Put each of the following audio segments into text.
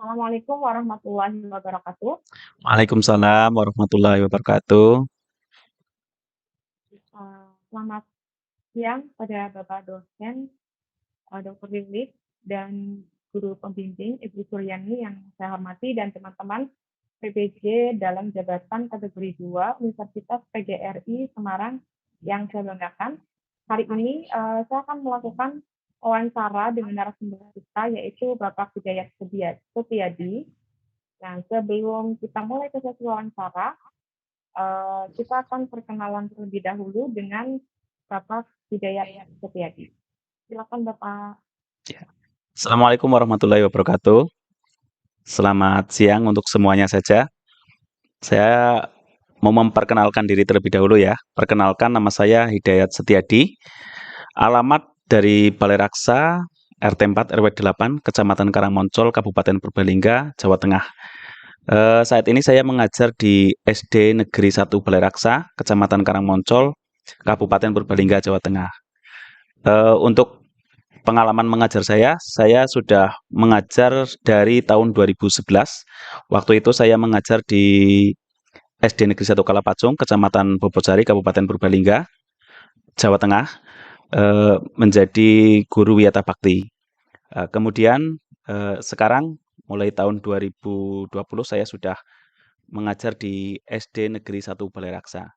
Assalamualaikum warahmatullahi wabarakatuh. Waalaikumsalam warahmatullahi wabarakatuh. Selamat siang pada Bapak dosen, Dr. Lilis, dan guru pembimbing Ibu Suryani yang saya hormati dan teman-teman PPJ dalam jabatan kategori 2 Universitas PGRI Semarang yang saya banggakan. Hari ini saya akan melakukan wawancara dengan narasumber kita yaitu Bapak Hidayat Setiadi. Nah, sebelum kita mulai ke sesi wawancara, kita akan perkenalan terlebih dahulu dengan Bapak Hidayat Setiadi. Silakan Bapak. Ya. Assalamualaikum warahmatullahi wabarakatuh. Selamat siang untuk semuanya saja. Saya mau memperkenalkan diri terlebih dahulu ya. Perkenalkan, nama saya Hidayat Setiadi. Alamat dari Balai Raksa, RT 4 RW 8, Kecamatan Karangmoncol, Kabupaten Purbalingga, Jawa Tengah. Saat ini saya mengajar di SD Negeri 1 Balai Raksa, Kecamatan Karangmoncol, Kabupaten Purbalingga, Jawa Tengah. Untuk pengalaman mengajar saya sudah mengajar dari tahun 2011. Waktu itu saya mengajar di SD Negeri 1 Kalapacung, Kecamatan Bobosari, Kabupaten Purbalingga, Jawa Tengah, menjadi guru Wiyata Bakti. Kemudian sekarang mulai tahun 2020 saya sudah mengajar di SD Negeri 1 Balai Raksa.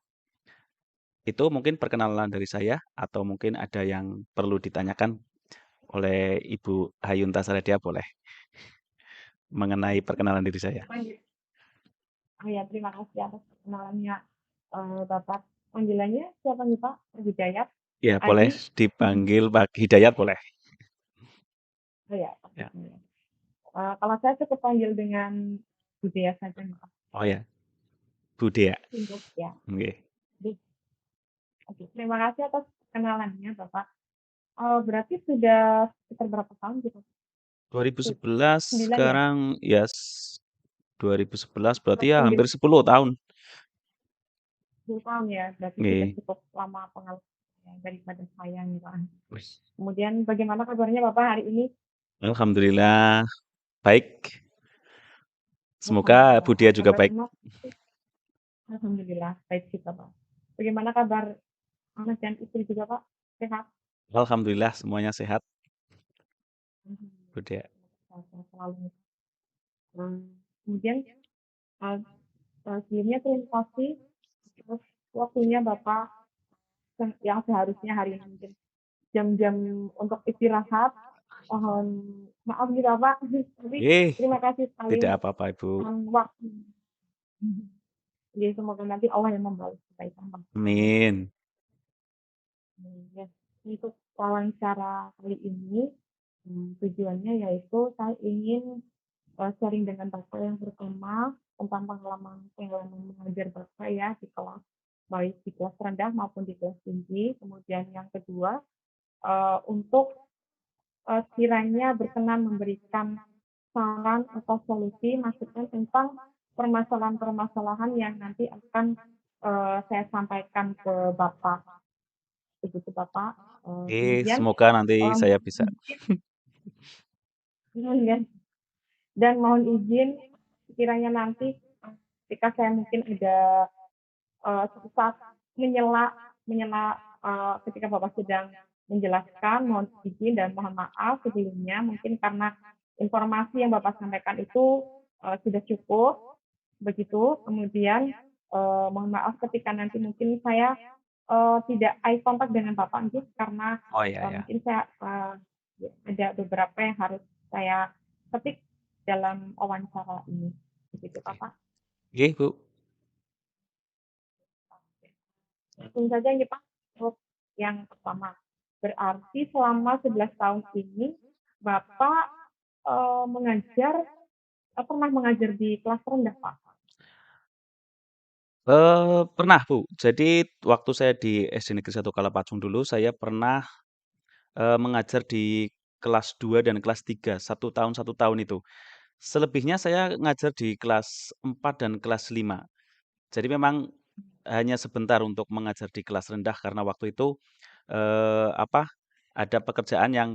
Itu mungkin perkenalan dari saya, atau mungkin ada yang perlu ditanyakan oleh Ibu Hayunta Saradia, boleh mengenai perkenalan diri saya. Ya, terima kasih atas perkenalannya Bapak. Panggilannya siapa nih Pak? Hidayat? Ya, boleh Adi? dipanggil Pak Hidayat, boleh. Oh ya, Pak Ya. Hidayat. Kalau saya cukup panggil dengan Budaya saja nih Pak. Oh ya, Bude ya. Singkat ya. Oke. Oke, terima kasih atas perkenalannya Bapak. Berarti sudah sekitar berapa tahun gitu? 2011 9 ya? sekarang ya 2011 berarti ya hampir 9 10 tahun. 10 tahun ya, berarti sudah Oke. cukup lama pengalamannya daripada saya nih Pak. Wih. Kemudian bagaimana kabarnya Bapak hari ini? Alhamdulillah baik. Semoga Alhamdulillah. Budia juga baik. Bagaimana? Alhamdulillah baik juga Pak. Bagaimana kabar anak dan istri juga Pak? Sehat? Alhamdulillah semuanya sehat, Budia. Sehat selalu. Kemudian uh, sebelumnya terima kasih atas waktunya Bapak yang seharusnya hari ini mungkin jam-jam untuk istirahat. Mohon maaf nih Bapak, tapi Eh, terima kasih sekali tidak untuk apa-apa Ibu. waktu. Jadi semoga nanti Allah yang membalas kebaikan Bang. Amin. Ya. Untuk wawancara kali ini, tujuannya yaitu saya ingin sharing dengan Bapak yang pertama tentang pengalaman mengajar Bapak ya di kelas, baik di kelas rendah maupun di kelas tinggi. Kemudian yang kedua, untuk kiranya berkenan memberikan saran atau solusi masukan tentang permasalahan-permasalahan yang nanti akan saya sampaikan ke Bapak. Begitu Bapak. Kemudian Semoga nanti saya bisa. ya, dan mohon izin kiranya nanti ketika saya mungkin ada saat menyela menyela ketika Bapak sedang menjelaskan, mohon izin dan mohon maaf sebelumnya mungkin karena informasi yang Bapak sampaikan itu sudah cukup begitu. Kemudian mohon maaf ketika nanti mungkin saya tidak eye contact dengan Bapak mungkin karena Oh iya ya. mungkin saya ada beberapa yang harus saya ketik dalam wawancara ini. Begitu Bapak. Oke, Bu. Langsung saja nih Pak, untuk yang pertama. Berarti selama 11 tahun ini Bapak mengajar, pernah mengajar di kelas rendah Pak? Pernah, Bu. Jadi waktu saya di SD Negeri 1 Kalapacung dulu, saya pernah mengajar di kelas 2 dan kelas 3 1 tahun itu. Selebihnya saya ngajar di kelas 4 dan kelas 5. Jadi memang hanya sebentar untuk mengajar di kelas rendah karena waktu itu, apa, ada pekerjaan yang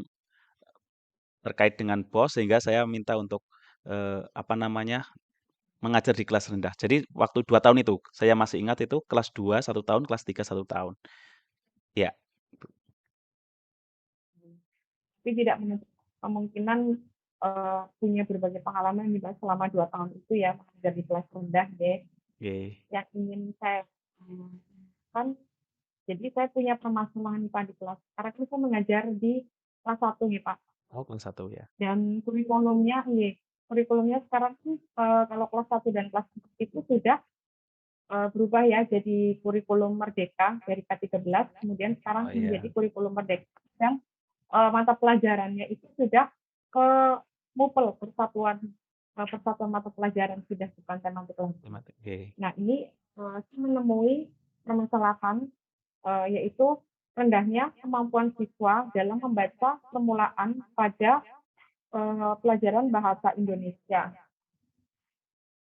terkait dengan bos sehingga saya minta untuk apa namanya, mengajar di kelas rendah. Jadi waktu 2 tahun itu, saya masih ingat itu kelas 2 1 tahun, kelas 3 1 tahun. Ya, Tapi tidak menutup kemungkinan punya berbagai pengalaman juga selama 2 tahun itu ya mengajar di kelas rendah deh. oke. Yang ingin saya kan, jadi saya punya permasalahan nih Pak di kelas. Karena kan saya mengajar di kelas 1 nih Pak. Oh, kelas 1 ya. Dan kurikulumnya sekarang tuh kalau kelas 1 dan kelas 4 itu sudah berubah ya jadi kurikulum merdeka dari K13, kemudian Oh, sekarang menjadi iya. kurikulum merdeka yang mata pelajarannya itu sudah ke MUPEL, persatuan mata pelajaran, sudah bukan tematik lagi. Tematik, oke. Nah ini saya menemui permasalahan yaitu rendahnya kemampuan siswa dalam membaca permulaan pada pelajaran bahasa Indonesia.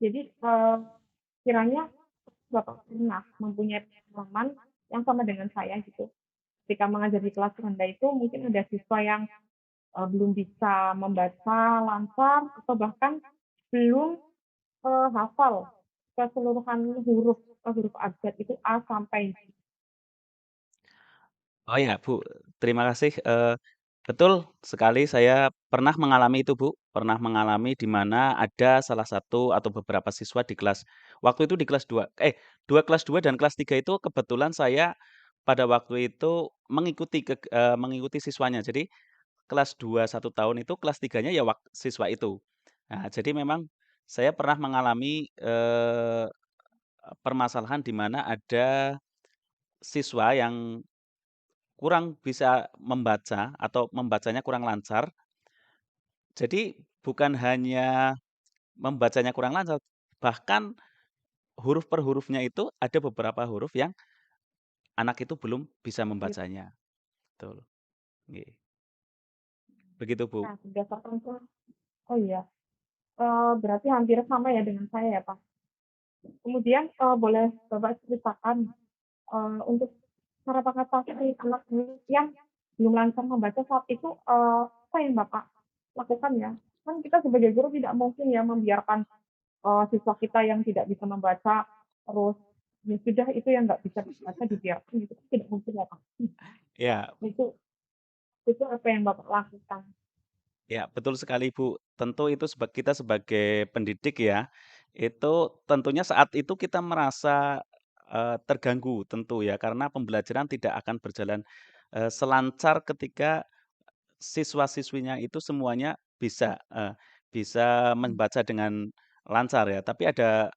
Jadi kiranya Bapak pernah mempunyai pengalaman yang sama dengan saya gitu. Ketika mengajar di kelas rendah itu mungkin ada siswa yang belum bisa membaca lancar atau bahkan belum hafal keseluruhan huruf abjad itu A sampai Z. Oh ya, Bu, terima kasih, betul sekali saya pernah mengalami itu, Bu, pernah mengalami di mana ada salah satu atau beberapa siswa di kelas waktu itu di kelas 2 kelas 2 dan kelas 3 itu kebetulan saya pada waktu itu mengikuti siswanya. Jadi kelas 2 1 tahun itu, kelas 3-nya ya siswa itu. Nah, jadi memang saya pernah mengalami, permasalahan di mana ada siswa yang kurang bisa membaca atau membacanya kurang lancar. Jadi bukan hanya membacanya kurang lancar, bahkan huruf per hurufnya itu ada beberapa huruf yang anak itu belum bisa Gitu. membacanya. Betul, nggih. Begitu, Bu. Nah, berdasarkan oh iya, berarti hampir sama ya dengan saya ya Pak. Kemudian boleh Bapak ceritakan untuk cara mengatasi anak yang belum lancar membaca saat itu apa yang Bapak lakukan ya? Kan kita sebagai guru tidak mungkin ya membiarkan siswa kita yang tidak bisa membaca terus ya sudah itu yang nggak bisa membaca dibiarkan gitu kan tidak mungkin ya Pak. Ya, Itu itu apa yang Bapak lakukan? ya, betul sekali, Bu. Tentu itu kita sebagai pendidik ya, itu tentunya saat itu kita merasa, terganggu tentu ya, karena pembelajaran tidak akan berjalan, selancar ketika siswa-siswinya itu semuanya bisa Hmm. membaca dengan lancar ya, tapi ada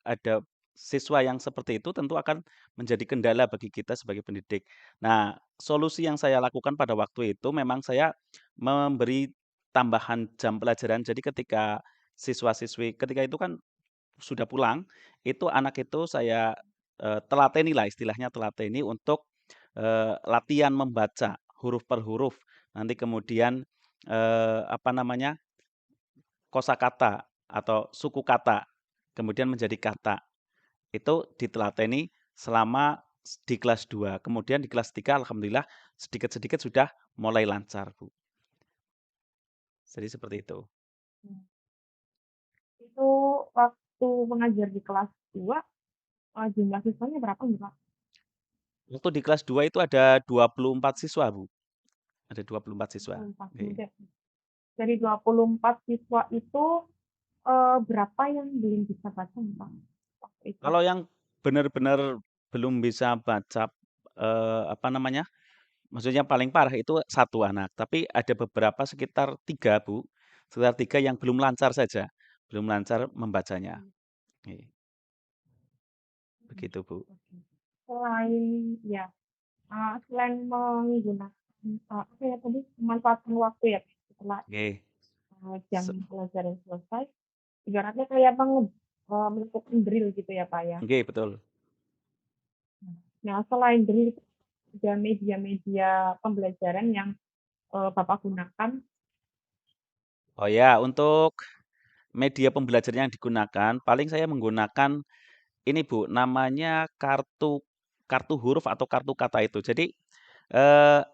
siswa yang seperti itu tentu akan menjadi kendala bagi kita sebagai pendidik. Nah, solusi yang saya lakukan pada waktu itu memang saya memberi tambahan jam pelajaran. Jadi siswa-siswi ketika itu kan sudah pulang, itu anak itu saya, telateni lah istilahnya telateni untuk, latihan membaca huruf per huruf. Nanti kemudian, apa namanya, kosakata atau suku kata, kemudian menjadi kata. Itu ditelateni selama di kelas 2. Kemudian di kelas 3 alhamdulillah sedikit-sedikit sudah mulai lancar, Bu. Jadi seperti itu. Itu waktu mengajar di kelas 2 jumlah siswanya berapa nih Pak? Waktu di kelas 2 itu ada 24 siswa, Bu. Ada 24 siswa. 24. Oke. Dari 24 siswa itu berapa yang belum bisa baca nih Pak waktu itu? Kalau yang benar-benar belum bisa baca, apa namanya, maksudnya paling parah itu satu anak, tapi ada beberapa sekitar 3 Bu, sekitar 3 yang belum lancar saja, belum lancar membacanya. Hmm. Iya, begitu Bu. Oke. Selain ya, selain menggunakan apa ya tadi, memanfaatkan waktu ya setelah Oke, jam se pelajaran selesai, ibaratnya kayak melakukan drill gitu ya Pak ya. oke, betul. Nah selain drill itu ada media-media pembelajaran yang Bapak gunakan. Oh ya, untuk media pembelajaran yang digunakan, paling saya menggunakan ini Bu, namanya kartu kartu huruf atau kartu kata itu. Jadi,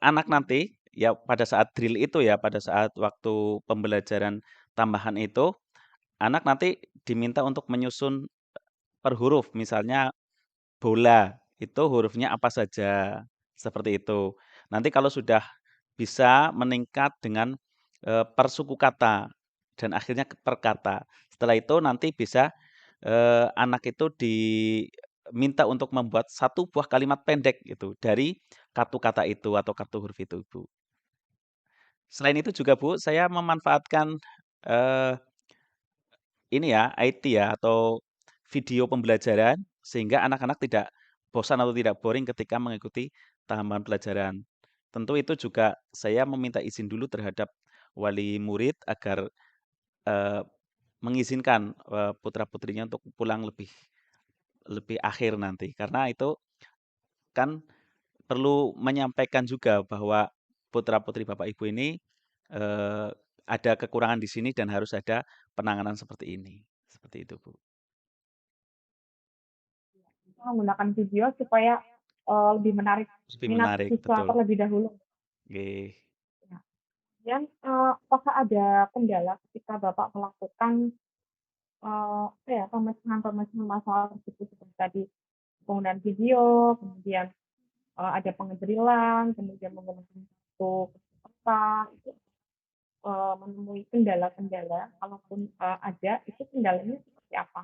anak nanti, ya pada saat drill itu ya, pada saat waktu pembelajaran tambahan itu, anak nanti diminta untuk menyusun per huruf, misalnya bola, itu hurufnya apa saja, seperti itu. Nanti kalau sudah bisa meningkat dengan, per suku kata dan akhirnya per kata. Setelah itu nanti bisa, anak itu diminta untuk membuat satu buah kalimat pendek gitu, dari kartu kata itu atau kartu huruf itu, Bu. Selain itu juga, Bu, saya memanfaatkan, eee, ini ya, IT ya, atau video pembelajaran, sehingga anak-anak tidak bosan atau tidak boring ketika mengikuti tahapan pelajaran. Tentu itu juga saya meminta izin dulu terhadap wali murid agar, eee, mengizinkan, putra-putrinya untuk pulang lebih lebih akhir nanti. Karena itu kan perlu menyampaikan juga bahwa putra-putri Bapak Ibu ini, eee, ada kekurangan di sini dan harus ada penanganan seperti ini. Seperti itu, Bu. Kita menggunakan video supaya, lebih menarik Lebih minat menarik, siswa betul. terlebih dahulu. Oke. Ya. Dan, apakah ada kendala ketika Bapak melakukan, apa ya, pemecahan-pemecahan masalah tersebut seperti tadi penggunaan video, kemudian, ada pengendalian, kemudian menggunakan kartu peserta, itu, menemui kendala-kendala, kalaupun, ada, itu kendalanya seperti apa?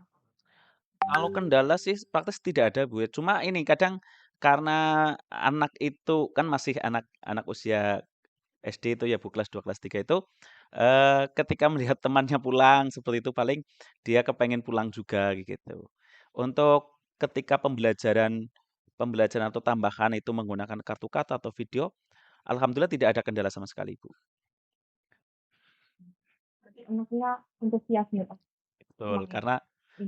Kalau kendala sih praktis tidak ada, Bu, ya. Cuma ini kadang karena anak itu kan masih anak anak usia SD itu ya, Bu, kelas 2 kelas 3 itu, ketika melihat temannya pulang seperti itu paling dia kepengen pulang juga gitu. Untuk ketika pembelajaran pembelajaran atau tambahan itu menggunakan kartu kata atau video, alhamdulillah tidak ada kendala sama sekali, Bu. Berarti anaknya antusias nih, Pak, Betul, senang ya,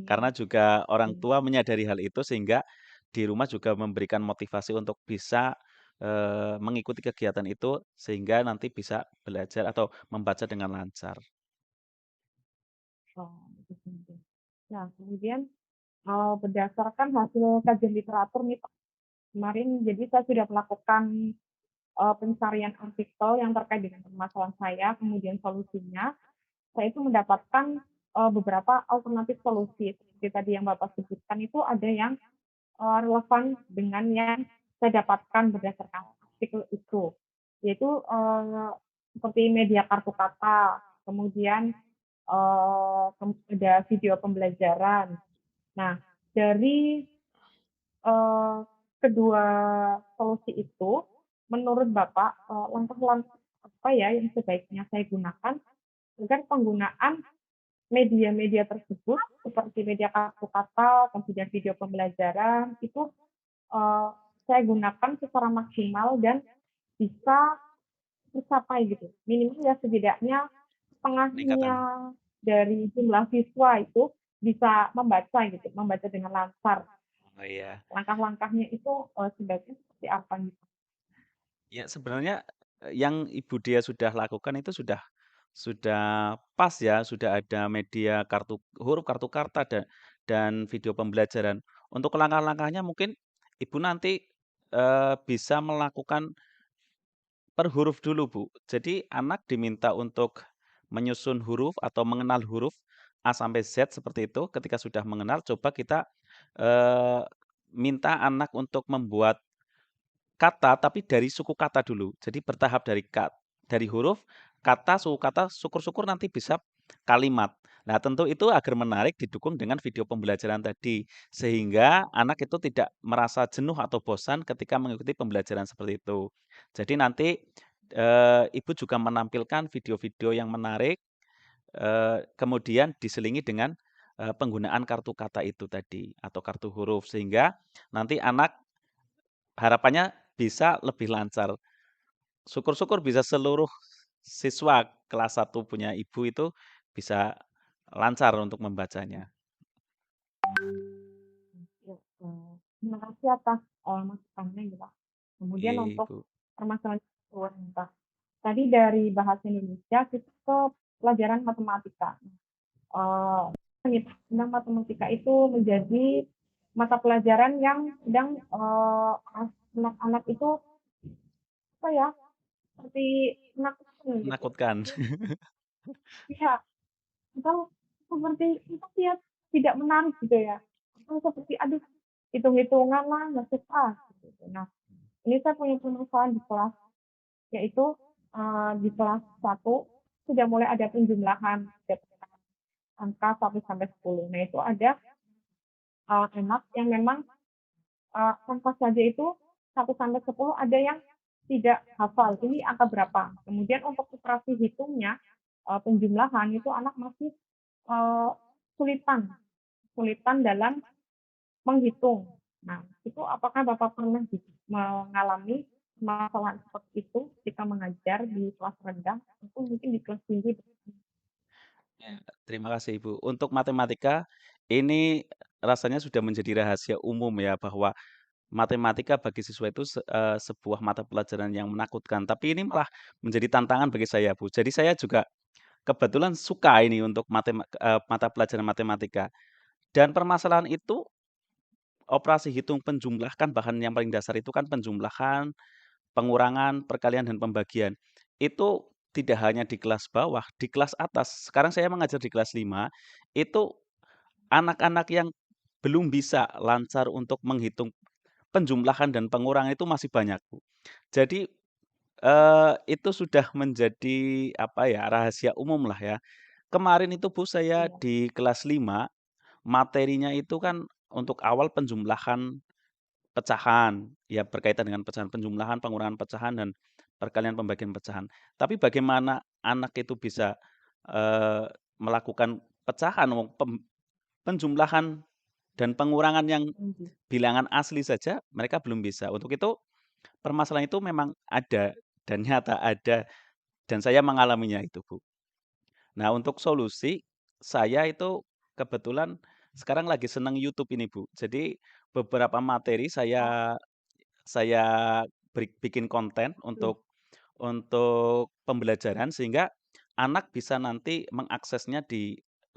karena ini juga orang ini. tua menyadari hal itu sehingga di rumah juga memberikan motivasi untuk bisa, mengikuti kegiatan itu sehingga nanti bisa belajar atau membaca dengan lancar. Oh, begitu begitu. Nah, kemudian, berdasarkan hasil kajian literatur nih, Pak, kemarin jadi saya sudah melakukan, pencarian artikel yang terkait dengan permasalahan saya, kemudian solusinya. Saya itu mendapatkan, beberapa alternatif solusi, seperti tadi yang Bapak sebutkan itu ada yang, relevan dengan yang saya dapatkan berdasarkan artikel itu, yaitu, seperti media kartu kata, kemudian, ada video pembelajaran. Nah, dari, eee, kedua solusi itu, menurut Bapak, langkah-langkah apa ya yang sebaiknya saya gunakan agar penggunaan media-media tersebut, seperti media kartu kata, kemudian video pembelajaran, itu, eee, saya gunakan secara maksimal dan bisa tercapai gitu. Minimal ya setidaknya setengahnya Peningkatan. dari jumlah siswa itu bisa membaca gitu, membaca dengan lancar. Oh, iya. Langkah-langkahnya itu, sebaiknya seperti apa gitu? Ya sebenarnya, yang Ibu dia sudah lakukan itu sudah pas ya, sudah ada media kartu huruf, kartu karta, dan video pembelajaran. Untuk langkah-langkahnya mungkin Ibu nanti, bisa melakukan per huruf dulu, Bu. Jadi anak diminta untuk menyusun huruf atau mengenal huruf A sampai Z seperti itu. Ketika sudah mengenal, coba kita, eee, minta anak untuk membuat kata, tapi dari suku kata dulu. Jadi bertahap dari huruf, kata, suku kata, syukur-syukur nanti bisa kalimat. Nah, tentu itu agar menarik didukung dengan video pembelajaran tadi, sehingga anak itu tidak merasa jenuh atau bosan ketika mengikuti pembelajaran seperti itu. Jadi nanti, Ibu juga menampilkan video-video yang menarik, kemudian diselingi dengan, penggunaan kartu kata itu tadi atau kartu huruf, sehingga nanti anak harapannya bisa lebih lancar. Syukur-syukur bisa seluruh siswa kelas 1 punya ibu itu bisa lancar untuk membacanya. Oke, terima kasih atas, masukannya ya, Pak. Kemudian Oke, untuk Ibu. permasalahan kedua nih, Pak. Tadi dari bahasa Indonesia kita ke pelajaran matematika. Eee, tentang matematika itu menjadi mata pelajaran yang sedang, anak-anak itu apa ya, seperti menakutkan gitu. Menakutkan. Iya, betul, seperti itu ya tidak menarik gitu ya. Atau seperti aduh hitung-hitungan lah nggak suka gitu. Nah, ini saya punya permasalahan di kelas yaitu, di kelas 1 sudah mulai ada penjumlahan, ada angka 1 sampai 10. Nah, itu ada, anak yang memang, angka saja itu 1 sampai 10 ada yang tidak hafal, ini angka berapa. Kemudian untuk operasi hitungnya, penjumlahan itu anak masih, eee, kesulitan kesulitan dalam menghitung. Nah, itu apakah Bapak pernah mengalami permasalahan seperti itu ketika mengajar di kelas rendah atau mungkin di kelas tinggi? Ya, terima kasih Ibu. Untuk matematika, ini rasanya sudah menjadi rahasia umum ya, bahwa matematika bagi siswa itu sebuah mata pelajaran yang menakutkan, tapi ini malah menjadi tantangan bagi saya, Bu. Jadi saya juga kebetulan suka ini untuk mata pelajaran matematika, dan permasalahan itu operasi hitung penjumlah kan bahan yang paling dasar itu kan penjumlahan, pengurangan, perkalian, dan pembagian. Itu tidak hanya di kelas bawah, di kelas atas. Sekarang saya mengajar di kelas 5, itu anak-anak yang belum bisa lancar untuk menghitung penjumlahan dan pengurangan itu masih banyak, Bu. Jadi, itu sudah menjadi, apa ya, rahasia umum lah ya. Kemarin itu, Bu, saya Iya, di kelas 5, materinya itu kan untuk awal penjumlahan pecahan, ya berkaitan dengan pecahan, penjumlahan, pengurangan pecahan, dan perkalian pembagian pecahan. Tapi bagaimana anak itu bisa, melakukan pecahan, penjumlahan dan pengurangan yang tinggi. bilangan asli saja mereka belum bisa. Untuk itu permasalahan itu memang ada dan nyata ada, dan saya mengalaminya itu, Bu. Nah, untuk solusi, saya itu kebetulan sekarang lagi senang YouTube ini, Bu. Jadi beberapa materi Oh, saya bikin konten iya, untuk pembelajaran sehingga anak bisa nanti mengaksesnya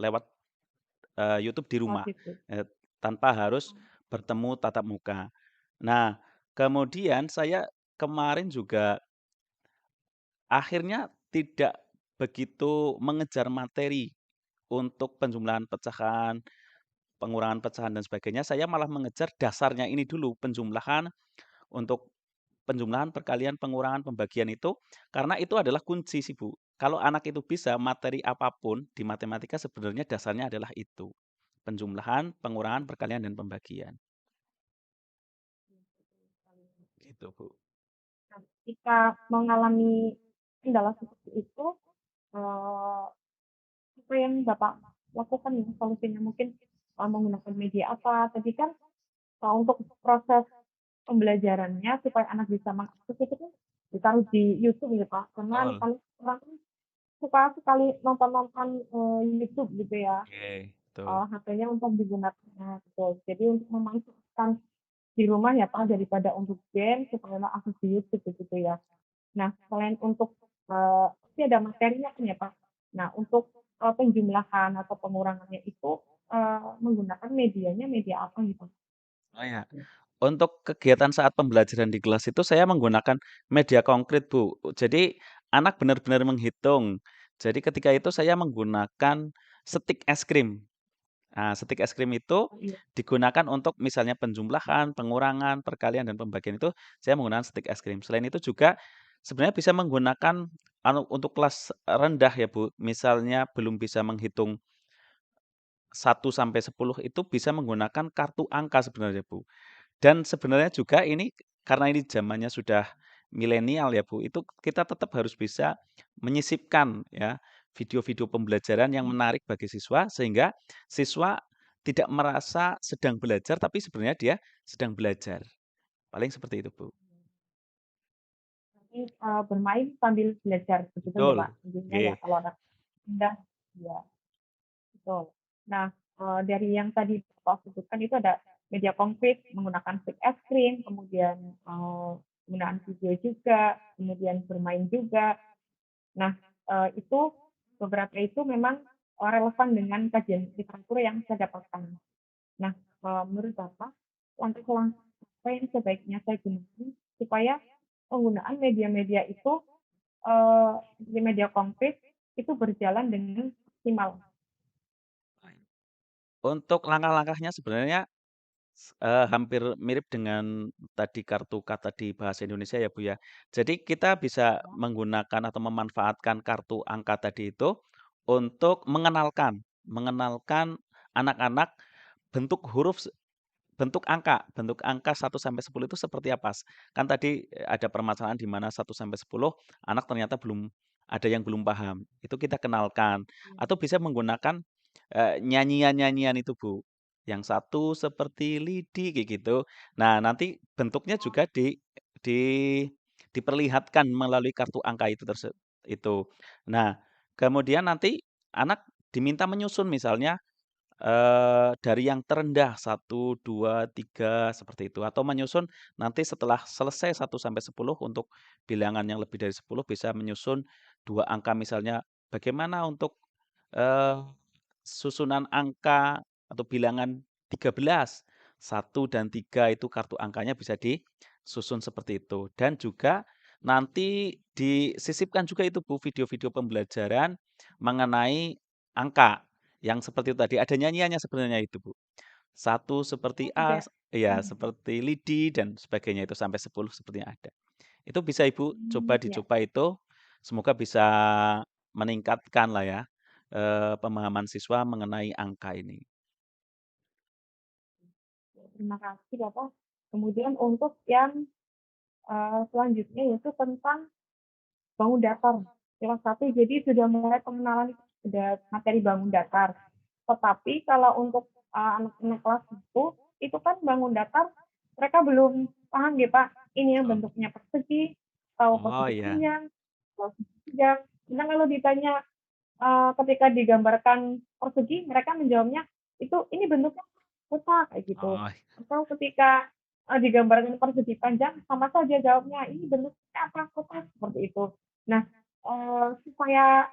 lewat, YouTube di lewat rumah, situ. eee, tanpa harus bertemu tatap muka. Nah, kemudian saya kemarin juga akhirnya tidak begitu mengejar materi untuk penjumlahan pecahan, pengurangan pecahan, dan sebagainya. Saya malah mengejar dasarnya ini dulu, untuk penjumlahan, perkalian, pengurangan, pembagian itu, karena itu adalah kunci sih, Bu. Kalau anak itu bisa, materi apapun di matematika sebenarnya dasarnya adalah itu, penjumlahan, pengurangan, perkalian, dan pembagian. Gitu, Bu. Nah, ketika mengalami kendala seperti itu, eee, apa yang Bapak lakukan nih solusinya? Mungkin, menggunakan media apa? Tadi kan, untuk proses pembelajarannya supaya anak bisa mengakses itu kan ditaruh di YouTube ya, Pak, karena Betul. kan orang kan suka sekali nonton-nonton, YouTube gitu ya, Oke, betul. HP-nya untuk digunakan nah, betul. Jadi untuk memanfaatkan di rumah ya, Pak, daripada untuk game supaya akses di YouTube begitu ya. Nah, selain untuk, pasti ada materinya kan ya, Pak. Nah, untuk, penjumlahan atau pengurangannya itu, menggunakan medianya media apa gitu? Oh ya, untuk kegiatan saat pembelajaran di kelas itu saya menggunakan media konkret, Bu. Jadi anak benar-benar menghitung. Jadi ketika itu saya menggunakan stik es krim. Nah, stik es krim itu Oh iya, digunakan untuk misalnya penjumlahan, pengurangan, perkalian, dan pembagian itu saya menggunakan stik es krim. Selain itu juga sebenarnya bisa menggunakan untuk kelas rendah ya, Bu. Misalnya belum bisa menghitung 1 sampai 10 itu bisa menggunakan kartu angka sebenarnya, Bu. Dan sebenarnya juga ini karena ini zamannya sudah milenial ya, Bu, itu kita tetap harus bisa menyisipkan ya, video-video pembelajaran yang mmm, menarik bagi siswa, sehingga siswa tidak merasa sedang belajar, tapi sebenarnya dia sedang belajar. Paling seperti itu, Bu. berarti, bermain sambil belajar begitu ya, Pak, Betul. intinya ya Oke. kalau anak rendah iya, betul. Nah, dari yang tadi Bapak sebutkan itu ada media konkret menggunakan stick es krim, kemudian, penggunaan video juga, kemudian bermain juga. Nah, itu beberapa itu memang, relevan dengan kajian literatur yang saya dapatkan. Nah, menurut Bapak, langkah-langkah apa yang sebaiknya saya gunakan supaya penggunaan media-media itu, di media konkret itu berjalan dengan optimal? Untuk langkah-langkahnya sebenarnya hampir mirip dengan tadi kartu kata di bahasa Indonesia ya, Bu, ya. Jadi kita bisa Ya. menggunakan atau memanfaatkan kartu angka tadi itu untuk mengenalkan anak-anak bentuk huruf bentuk angka 1 sampai 10 itu seperti apa? Kan tadi, ada permasalahan di mana 1 sampai 10 anak ternyata ada yang belum paham, itu kita kenalkan. Iya. Atau bisa menggunakan, nyanyian-nyanyian itu, Bu, yang satu seperti lidi, kayak gitu. Nah, nanti bentuknya juga di diperlihatkan melalui kartu angka itu. Nah, kemudian nanti anak diminta menyusun misalnya dari yang terendah 1, 2, 3 seperti itu atau menyusun nanti setelah selesai 1 sampai 10 untuk bilangan yang lebih dari 10 bisa menyusun 2 angka misalnya bagaimana untuk, eee, susunan angka atau bilangan 13 1 dan 3 itu kartu angkanya bisa disusun seperti itu dan juga nanti disisipkan juga itu Bu video-video pembelajaran mengenai angka. Yang seperti itu tadi, ada nyanyiannya sebenarnya itu, Bu. Satu seperti Oh, A, ada. iya, Mhm. seperti lidi dan sebagainya itu sampai 10 sepertinya ada. Itu bisa Ibu Ya. dicoba itu, semoga bisa meningkatkan lah ya, pemahaman siswa mengenai angka ini. Terima kasih Bapak. Kemudian untuk yang, selanjutnya yaitu tentang bangun datar. Kelas 1 jadi sudah mulai pengenalan sudah materi bangun datar. Tetapi kalau untuk, anak-anak kelas 1 itu kan bangun datar mereka belum paham ya, Pak, ini yang Oh bentuknya persegi, atau oh persegi iya, panjang, atau persegi panjang. Sedang kalau ditanya, ketika digambarkan persegi mereka menjawabnya, "Ini bentuknya kotak," kayak gitu. oh Atau ketika, digambarkan persegi panjang sama saja jawabnya, "Ini bentuknya apa? Kotak," seperti itu. Nah, supaya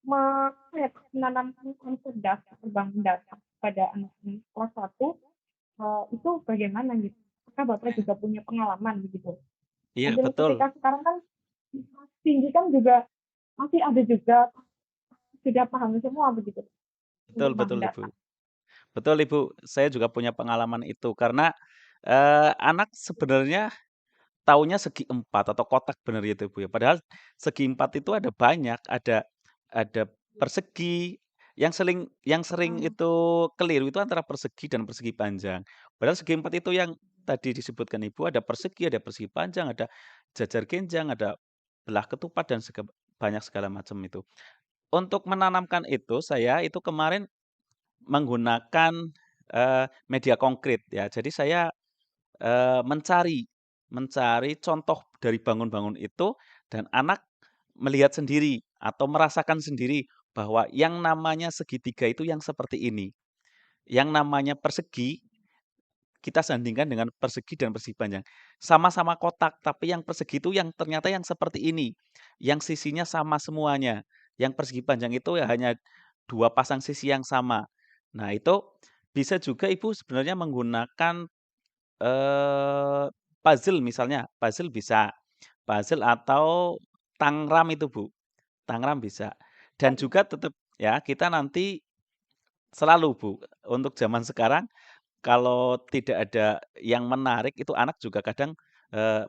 apa ya, menanamkan konsep dasar bangun dasar pada anak-anak kelas 1, itu bagaimana gitu? Apakah Bapak juga punya pengalaman begitu? iya Sambil betul ketika sekarang kan tinggi kan juga masih ada juga sudah paham semua begitu betul untuk betul, bangun Ibu. dasar. Betul, Ibu, saya juga punya pengalaman itu karena, anak sebenarnya taunya segi empat atau kotak bener itu, Bu, ya. Padahal segi empat itu ada banyak, ada persegi, yang sering Heeh. itu keliru itu antara persegi dan persegi panjang. Padahal segi empat itu yang tadi disebutkan Ibu, ada persegi, ada persegi panjang, ada jajar genjang, ada belah ketupat dan banyak segala macam itu. Untuk menanamkan itu, saya itu kemarin menggunakan, media konkret ya. Jadi saya mencari mencari contoh dari bangun-bangun itu dan anak melihat sendiri atau merasakan sendiri bahwa yang namanya segitiga itu yang seperti ini, yang namanya persegi kita sandingkan dengan persegi dan persegi panjang. Sama-sama kotak, tapi yang persegi itu yang ternyata yang seperti ini, yang sisinya sama semuanya. Yang persegi panjang itu ya hanya 2 pasang sisi yang sama. Nah itu bisa juga Ibu sebenarnya menggunakan puzzle misalnya, puzzle bisa, puzzle atau tangram itu, Bu, tangram bisa. Dan Baik. juga tetap ya, kita nanti selalu, Bu, untuk zaman sekarang kalau tidak ada yang menarik itu anak juga kadang,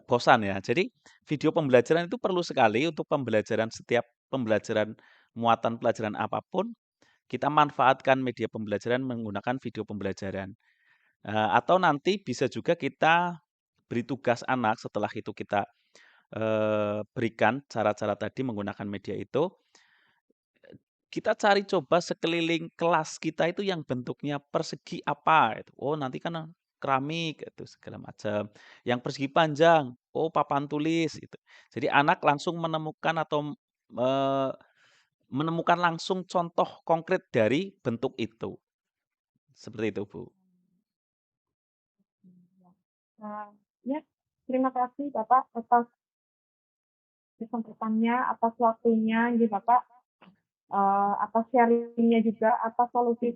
bosan ya. Jadi video pembelajaran itu perlu sekali untuk setiap pembelajaran, muatan pelajaran apapun kita manfaatkan media pembelajaran menggunakan video pembelajaran. Atau nanti bisa juga kita beri tugas anak setelah itu kita, berikan cara-cara tadi menggunakan media itu, kita cari coba sekeliling kelas kita itu yang bentuknya persegi apa gitu. Oh nanti kan, keramik gitu segala macam. Yang persegi panjang, oh papan tulis gitu. Jadi anak langsung menemukan atau, eee, menemukan langsung contoh konkret dari bentuk itu. Seperti itu, Bu. Nah, ya terima kasih Bapak atas kesempatannya, atas waktunya ini Bapak, atas sharing-nya juga, atas solusi-solusi